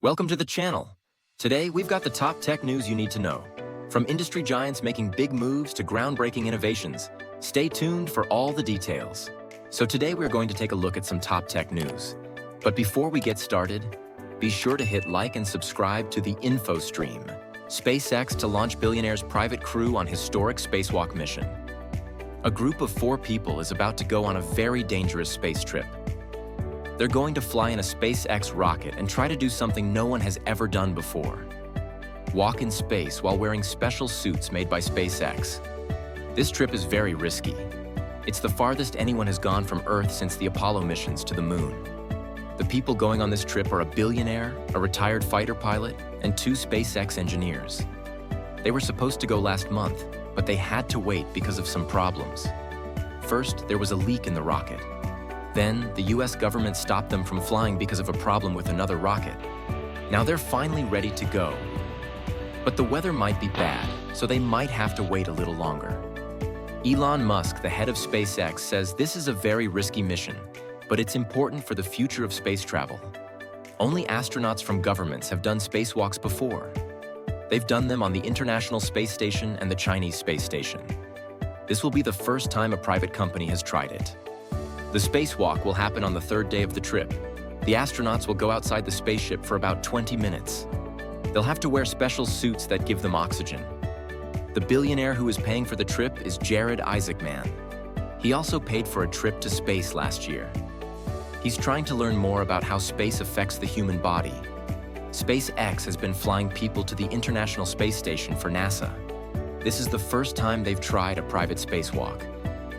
Welcome to the channel. Today, we've got the top tech news you need to know. From industry giants making big moves to groundbreaking innovations, stay tuned for all the details. So today we're going to take a look at some top tech news. But before we get started, be sure to hit like and subscribe to the Infostream, SpaceX to launch billionaire's private crew on historic spacewalk mission. A group of 4 people is about to go on a very dangerous space trip. They're going to fly in a SpaceX rocket and try to do something no one has ever done before. Walk in space while wearing special suits made by SpaceX. This trip is very risky. It's the farthest anyone has gone from Earth since the Apollo missions to the Moon. The people going on this trip are a billionaire, a retired fighter pilot, and 2 SpaceX engineers. They were supposed to go last month, but they had to wait because of some problems. First, there was a leak in the rocket. Then, the US government stopped them from flying because of a problem with another rocket. Now they're finally ready to go. But the weather might be bad, so they might have to wait a little longer. Elon Musk, the head of SpaceX, says this is a very risky mission, but it's important for the future of space travel. Only astronauts from governments have done spacewalks before. They've done them on the International Space Station and the Chinese Space Station. This will be the first time a private company has tried it. The spacewalk will happen on the 3rd day of the trip. The astronauts will go outside the spaceship for about 20 minutes. They'll have to wear special suits that give them oxygen. The billionaire who is paying for the trip is Jared Isaacman. He also paid for a trip to space last year. He's trying to learn more about how space affects the human body. SpaceX has been flying people to the International Space Station for NASA. This is the first time they've tried a private spacewalk.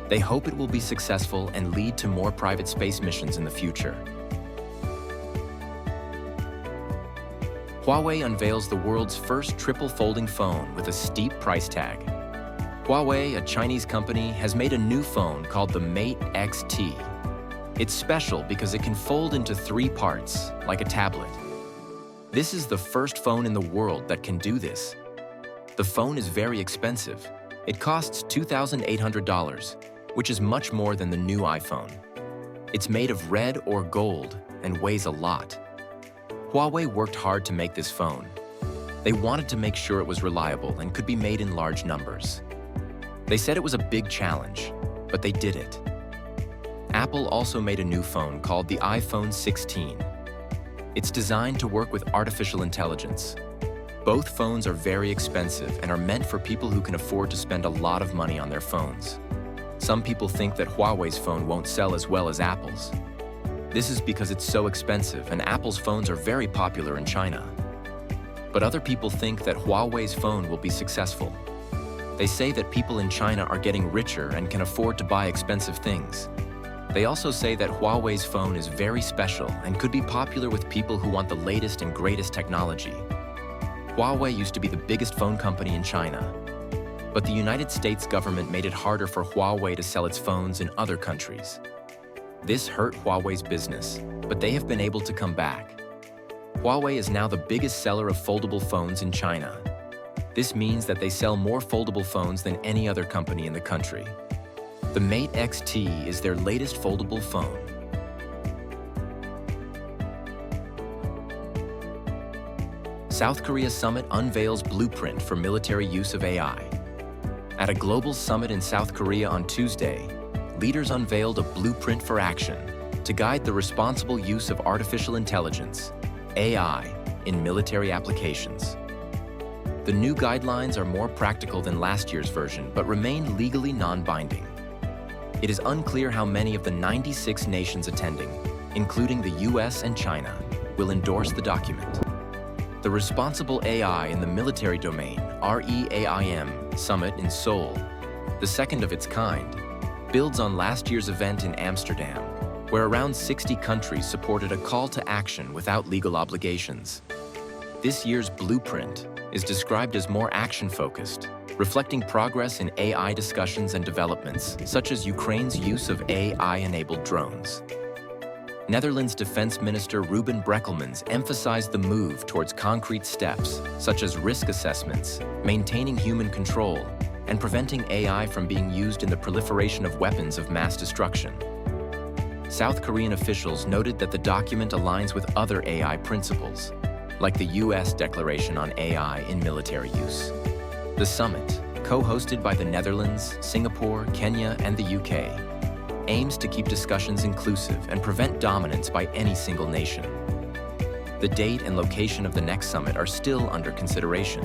They hope it will be successful and lead to more private space missions in the future. Huawei unveils the world's first triple folding phone with a steep price tag. Huawei, a Chinese company, has made a new phone called the Mate X-T. It's special because it can fold into 3 parts, like a tablet. This is the first phone in the world that can do this. The phone is very expensive. It costs $2,800, which is much more than the new iPhone. It's made of red or gold and weighs a lot. Huawei worked hard to make this phone. They wanted to make sure it was reliable and could be made in large numbers. They said it was a big challenge, but they did it. Apple also made a new phone called the iPhone 16. It's designed to work with artificial intelligence. Both phones are very expensive and are meant for people who can afford to spend a lot of money on their phones. Some people think that Huawei's phone won't sell as well as Apple's. This is because it's so expensive and Apple's phones are very popular in China. But other people think that Huawei's phone will be successful. They say that people in China are getting richer and can afford to buy expensive things. They also say that Huawei's phone is very special and could be popular with people who want the latest and greatest technology. Huawei used to be the biggest phone company in China. But the United States government made it harder for Huawei to sell its phones in other countries. This hurt Huawei's business, but they have been able to come back. Huawei is now the biggest seller of foldable phones in China. This means that they sell more foldable phones than any other company in the country. The Mate X-T is their latest foldable phone. South Korea summit unveils blueprint for military use of AI. At a global summit in South Korea on Tuesday, leaders unveiled a blueprint for action to guide the responsible use of artificial intelligence, AI, in military applications. The new guidelines are more practical than last year's version, but remain legally non-binding. It is unclear how many of the 96 nations attending, including the US and China, will endorse the document. The Responsible AI in the Military Domain, REAIM Summit in Seoul, the second of its kind, builds on last year's event in Amsterdam, where around 60 countries supported a call to action without legal obligations. This year's blueprint is described as more action-focused, reflecting progress in AI discussions and developments, such as Ukraine's use of AI-enabled drones. Netherlands Defense Minister Ruben Brekelmans emphasized the move towards concrete steps, such as risk assessments, maintaining human control, and preventing AI from being used in the proliferation of weapons of mass destruction. South Korean officials noted that the document aligns with other AI principles. like the US Declaration on AI in Military Use. The summit, co-hosted by the Netherlands, Singapore, Kenya, and the UK, aims to keep discussions inclusive and prevent dominance by any single nation. The date and location of the next summit are still under consideration,